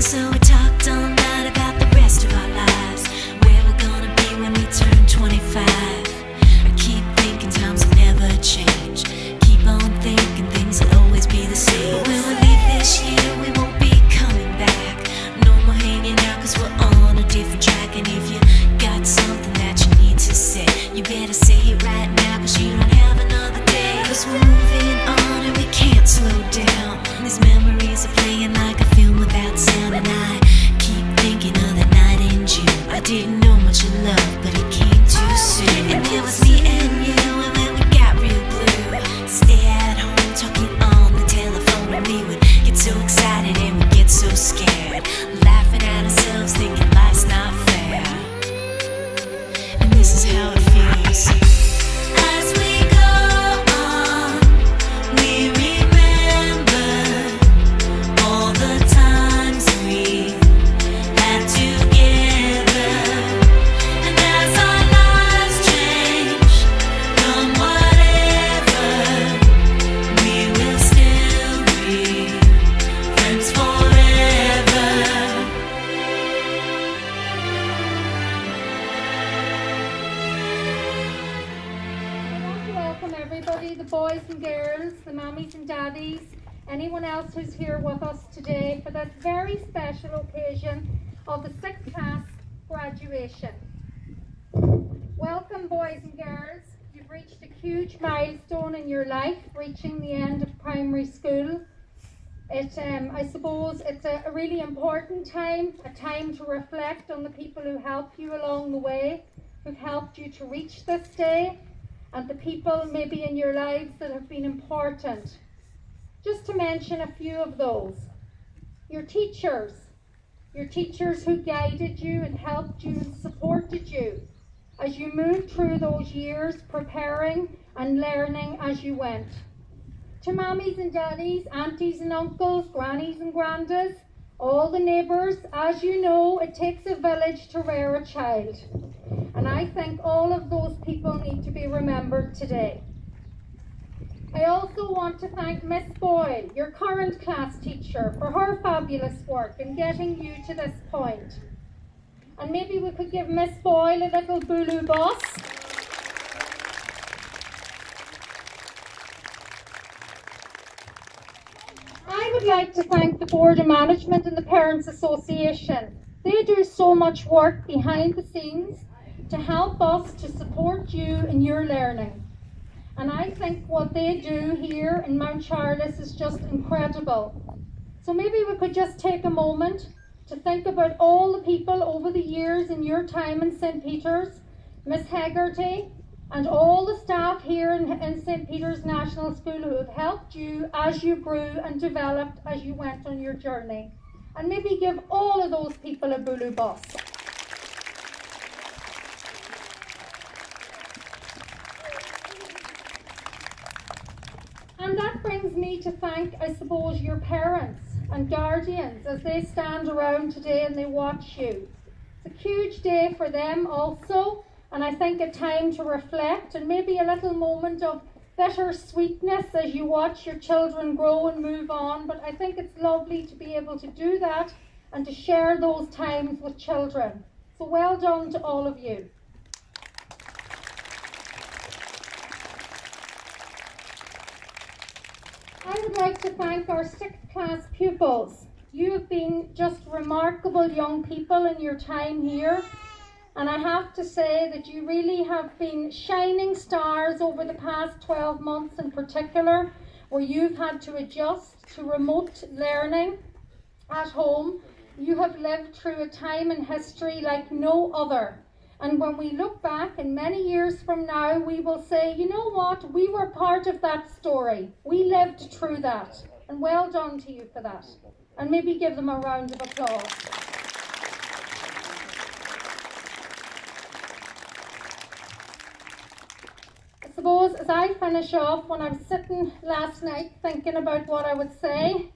So we talked all night about the rest of our lives, where we're gonna be when we turn 25. I keep thinking times will never change. Keep on thinking things will always be the same. But when we leave this year, we won't be coming back. No more hanging out, cause we're on a different track. And if you got something that you need to say, you better say it right now, cause you don't have another day. Cause we're moving on and we can't slow down. These memories are playing like a film without sound. And I keep thinking of that night in June. I didn't know much of love, but it came too soon. And it was me and you, and then we got real blue. Stay at home talking on the telephone, and we would get so excited and we'd get so scared, laughing at ourselves, thinking life's not fair. And this is how it feels. As we go on, we remember all the times we had together. And as our lives change from whatever, we will still be friends forever. I want to welcome everybody, the boys and girls, the mummies and daddies, anyone else who's here with us today for this very special occasion of the 6th class graduation. Welcome, boys and girls. You've reached a huge milestone in your life, reaching the end of primary school. I suppose it's a really important time, a time to reflect on the people who helped you along the way, who've helped you to reach this day, and the people maybe in your lives that have been important. Just to mention a few of those. Your teachers who guided you and helped you and supported you as you moved through those years, preparing and learning as you went. To mummies and daddies, aunties and uncles, grannies and grandas, all the neighbours, as you know, it takes a village to rear a child. And I think all of those people need to be remembered today. I also want to thank Miss Boyle, your current class teacher, for her fabulous work in getting you to this point. And maybe we could give Miss Boyle a little Bulu boss. I would like to thank the Board of Management and the Parents Association. They do so much work behind the scenes to help us to support you in your learning. And I think what they do here in Mount Charles is just incredible. So maybe we could just take a moment to think about all the people over the years in your time in St. Peter's, Miss Hegarty, and all the staff here in St. Peter's National School who have helped you as you grew and developed as you went on your journey. And maybe give all of those people a Bulu boss. And that brings me to thank, I suppose, your parents and guardians as they stand around today and they watch you. It's a huge day for them also, and I think a time to reflect and maybe a little moment of bittersweetness as you watch your children grow and move on. But I think it's lovely to be able to do that and to share those times with children. So well done to all of you. I would like to thank our 6th class pupils. You have been just remarkable young people in your time here, and I have to say that you really have been shining stars over the past 12 months in particular, where you've had to adjust to remote learning at home. You have lived through a time in history like no other. And when we look back in many years from now, we will say, you know what, we were part of that story. We lived through that. And well done to you for that. And maybe give them a round of applause. I suppose as I finish off, when I was sitting last night thinking about what I would say,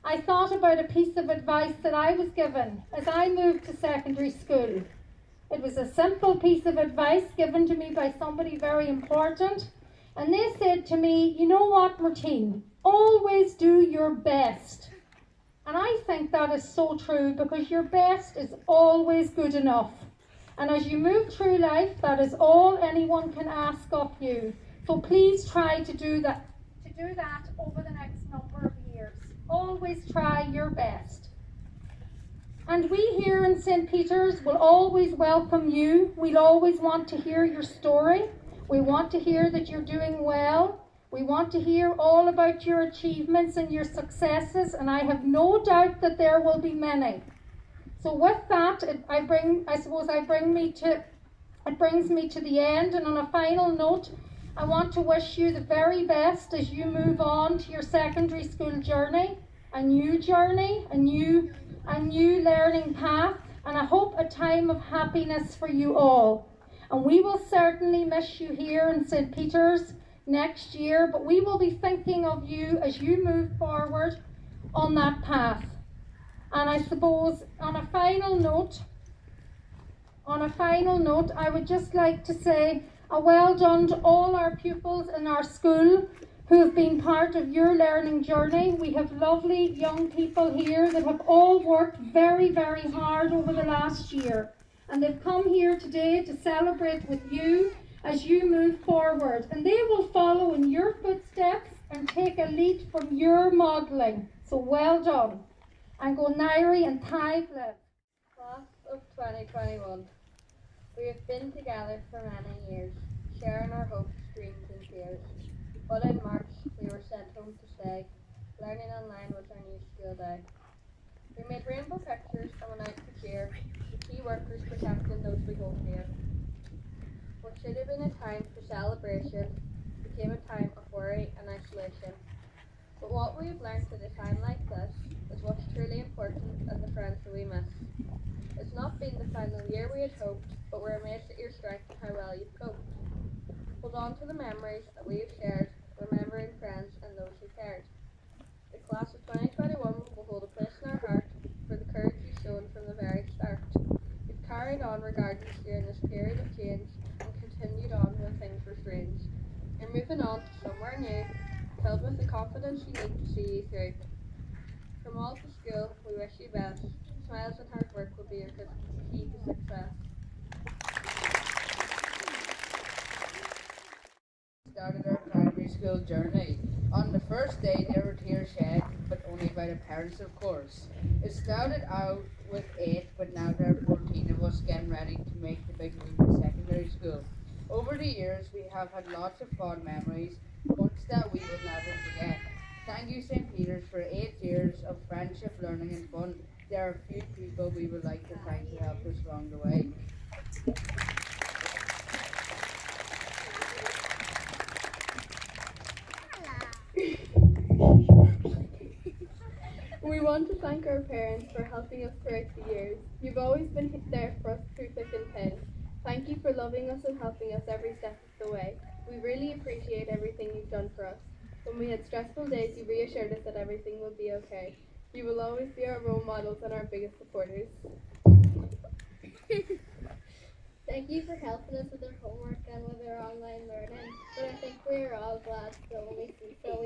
I thought about a piece of advice that I was given as I moved to secondary school. It was a simple piece of advice given to me by somebody very important. And they said to me, you know what, Martine, always do your best. And I think that is so true because your best is always good enough. And as you move through life, that is all anyone can ask of you. So please try to do that over the next number of years. Always try your best. And we here in St. Peter's will always welcome you. We'll always want to hear your story. We want to hear that you're doing well. We want to hear all about your achievements and your successes, and I have no doubt that there will be many. So with that, it brings me to the end, and on a final note, I want to wish you the very best as you move on to your secondary school journey, a new learning path, and I hope a time of happiness for you all. And we will certainly miss you here in St. Peter's next year, but we will be thinking of you as you move forward on that path. And I suppose on a final note, I would just like to say a well done to all our pupils in our school who have been part of your learning journey. We have lovely young people here that have all worked very, very hard over the last year. And they've come here today to celebrate with you as you move forward. And they will follow in your footsteps and take a lead from your modelling. So well done. And go Nairi and Thai Flip. Class of 2021. We have been together for many years, sharing our hopes, dreams and fears. But in March, we were sent home to stay. Learning online was our new school day. We made rainbow pictures and went out to cheer, the key workers protecting those we hold dear. What should have been a time for celebration became a time of worry and isolation. But what we have learned at a time like this is what's truly important and the friends that we miss. It's not been the final year we had hoped, but we're amazed at your strength and how well you've coped. Hold on to the memories that we have shared, remembering friends and those who cared. The class of 2021 will hold a place in our heart for the courage you've shown from the very start. You've carried on regardless during this period of change and continued on when things were strange. You're moving on to somewhere new, filled with the confidence you need to see you through. From all to school, we wish you best. Smiles and hard work will be your key to success. Started our primary school journey. On the first day there were tears shed, but only by the parents of course. It started out with 8, but now there are 14 of us getting ready to make the big move to secondary school. Over the years we have had lots of fond memories, ones that we will never forget. Thank you St. Peter's for 8 years of friendship, learning and fun. There are a few people we would like to thank who helped us along the way. We want to thank our parents for helping us throughout the years. You've always been there for us through thick and thin. Thank you for loving us and helping us every step of the way. We really appreciate everything you've done for us. When we had stressful days, you reassured us that everything will be okay. You will always be our role models and our biggest supporters. Thank you for helping us with our homework and with our online learning. But I think we are all glad that when we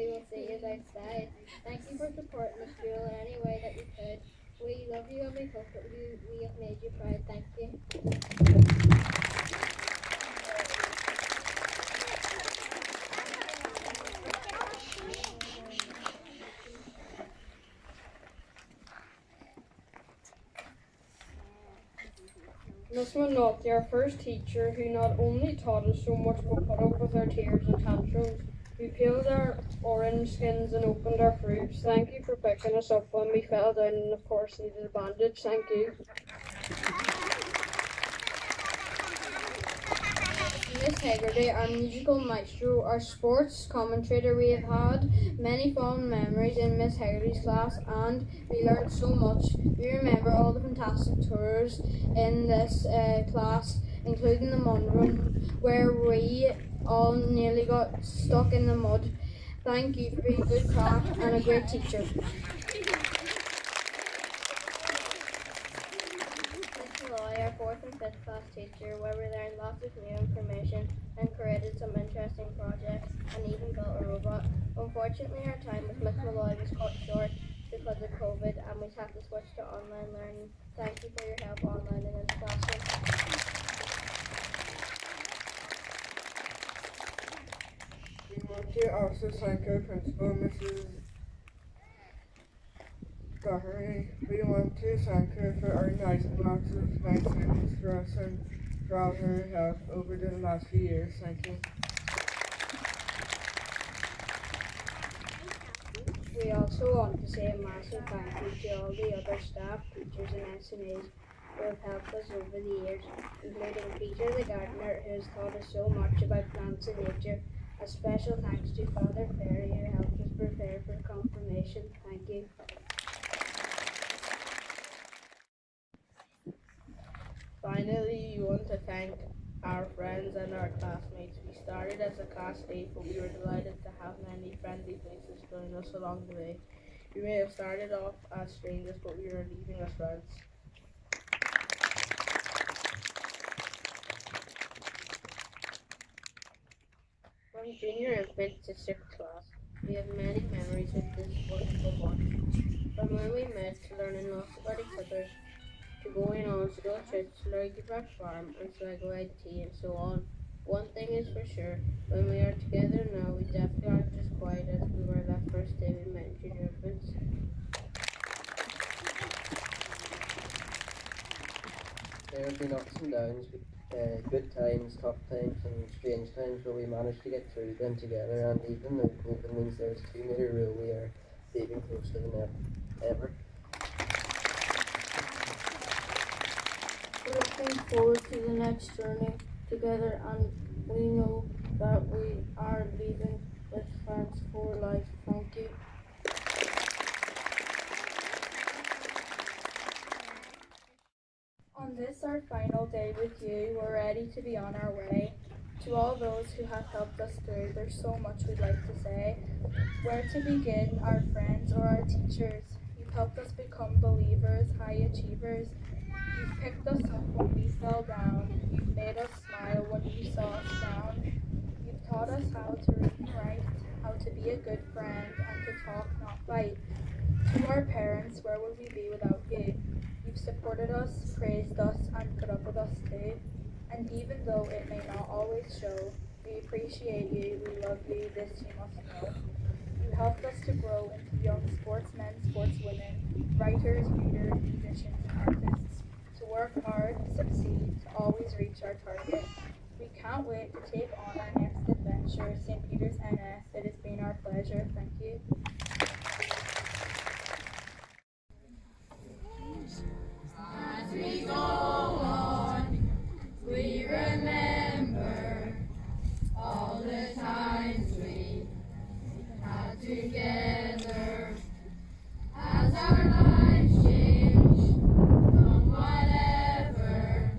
will see you outside. Thank you for supporting the school in any way that you could. We love you and we hope that we have made you proud. Thank you. Miss Minotti, our first teacher, who not only taught us so much but put up with our tears and tantrums, who peeled our orange skins and opened our fruits. Thank you for picking us up when we fell down and of course needed a bandage. Thank you. Miss Haggerty, our musical maestro, our sports commentator, we have had many fond memories in Miss Haggerty's class and we learned so much. We remember all the fantastic tours in this class, including the mud room, where we all nearly got stuck in the mud. Thank you for being a good crack and a great teacher. Our 4th and 5th class teacher, where we learned lots of new information and created some interesting projects and even built a robot. Unfortunately, our time with Miss Malloy was cut short because of COVID and we had to switch to online learning. Thank you for your help online and in the classroom. We want to also thank our principal, Mrs. Doherty. We want to thank her for organizing lots of nice things for us and for all her help over the last few years. Thank you. We also want to say a massive thank you to all the other staff, teachers and SMEs who have helped us over the years, including Peter the gardener who has taught us so much about plants and nature. A special thanks to Father Ferry who helped us prepare for confirmation. Thank you. Finally, we want to thank our friends and our classmates. We started as a class 8, but we were delighted to have many friendly faces join us along the way. We may have started off as strangers, but we were leaving as friends. From junior infant to 6th class, we have many memories with this wonderful bunch. From when we met to learning lots about each other, to going on school trips to Largyback Farm and Sligo IT and so on. One thing is for sure, when we are together now, we definitely aren't as quiet as we were that first day we met in junior infants. There have been ups and downs, good times, tough times, and strange times, but we managed to get through them together. And even though COVID means there's a 2-metre rule, we are leaving closer than ever. We're looking forward to the next journey together, and we know that we are leaving with friends for life. Thank you. On this, our final day with you, we're ready to be on our way. To all those who have helped us through, there's so much we'd like to say. Where to begin, our friends or our teachers? You've helped us become believers, high achievers. You've picked us up when we fell down. You've made us smile when you saw us frown. You've taught us how to read and write, how to be a good friend, and to talk, not fight. To our parents, where would we be without you? You've supported us, praised us, and put up with us too. And even though it may not always show, we appreciate you, we love you, this you must know. You helped us to grow into young sportsmen, sportswomen, writers, readers, musicians, and artists. To work hard, succeed, to always reach our target. We can't wait to take on our next adventure, St. Peter's NS. It has been our pleasure. Thank you. As we go on, we remember all the times we had together. As our lives change from whatever,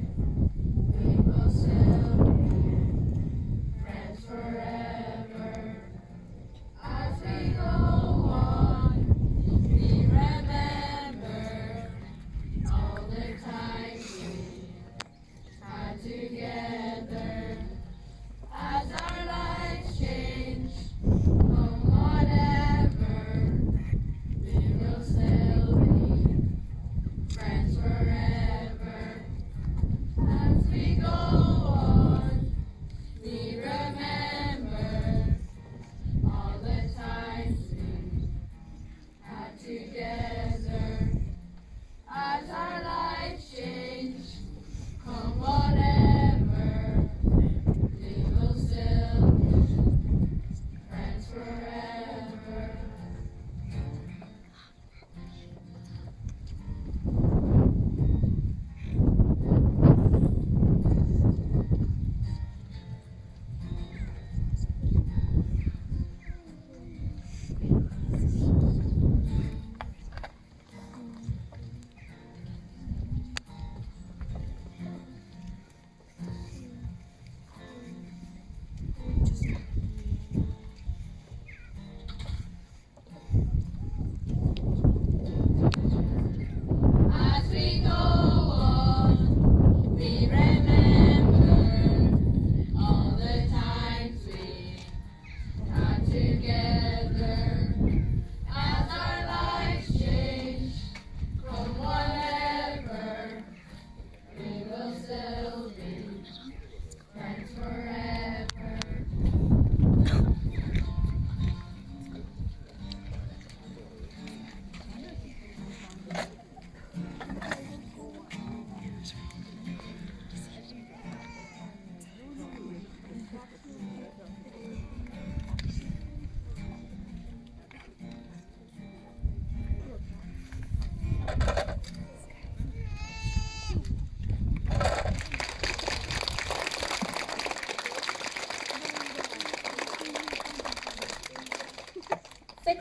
we will still be friends forever. As we go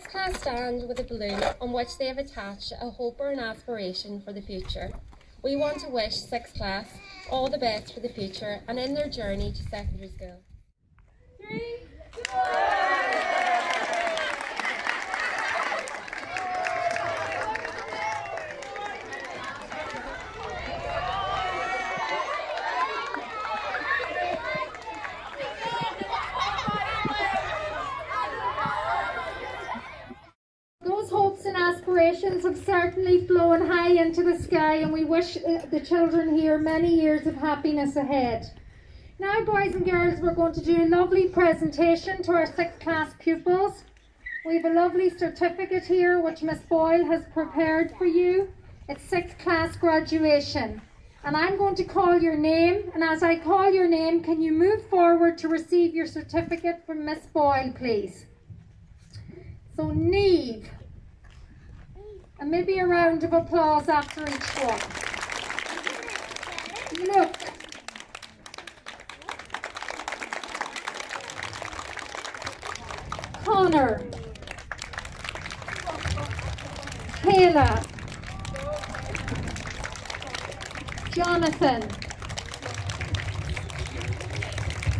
class stand with a balloon on which they have attached a hope or an aspiration for the future. We want to wish 6th class all the best for the future and in their journey to secondary school. 3, 2, Those hopes and aspirations have certainly flown high into the sky, and we wish the children here many years of happiness ahead. Now, boys and girls, we're going to do a lovely presentation to our 6th class pupils. We have a lovely certificate here which Miss Boyle has prepared for you. It's 6th class graduation. And I'm going to call your name, and as I call your name, can you move forward to receive your certificate from Miss Boyle, please? So, Neve. And maybe a round of applause after each one. Look. Connor. Kayla. Jonathan.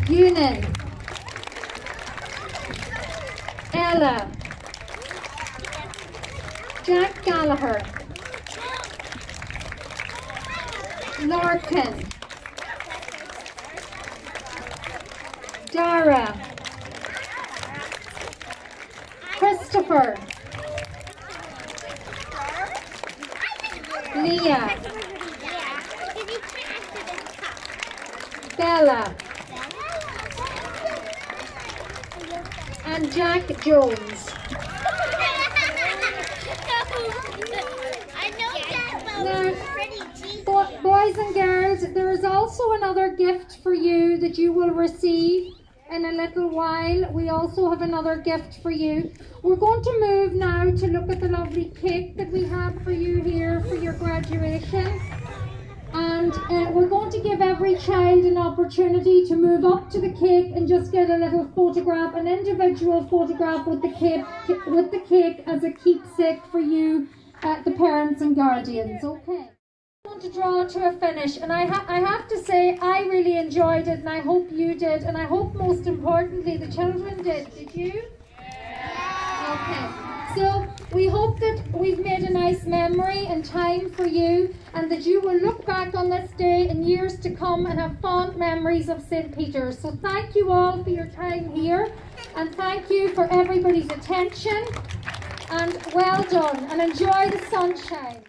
Eunice. Ella. Jack Gallagher. Larkin. Dara. Christopher. Leah. Bella. And Jack Jones. Now, boys and girls, there is also another gift for you that you will receive in a little while. We also have another gift for you. We're going to move now to look at the lovely cake that we have for you here for your graduation. And we're going to give every child an opportunity to move up to the cake and just get a little photograph, an individual photograph with the cake as a keepsake for you, the parents and guardians. Okay. I want to draw to a finish, and I have to say I really enjoyed it, and I hope you did, and I hope most importantly the children did. Did you? Yeah. Okay. So we hope that we've made a nice memory and time for you, and that you will look back on this day in years to come and have fond memories of St. Peter's. So thank you all for your time here, and thank you for everybody's attention, and well done, and enjoy the sunshine.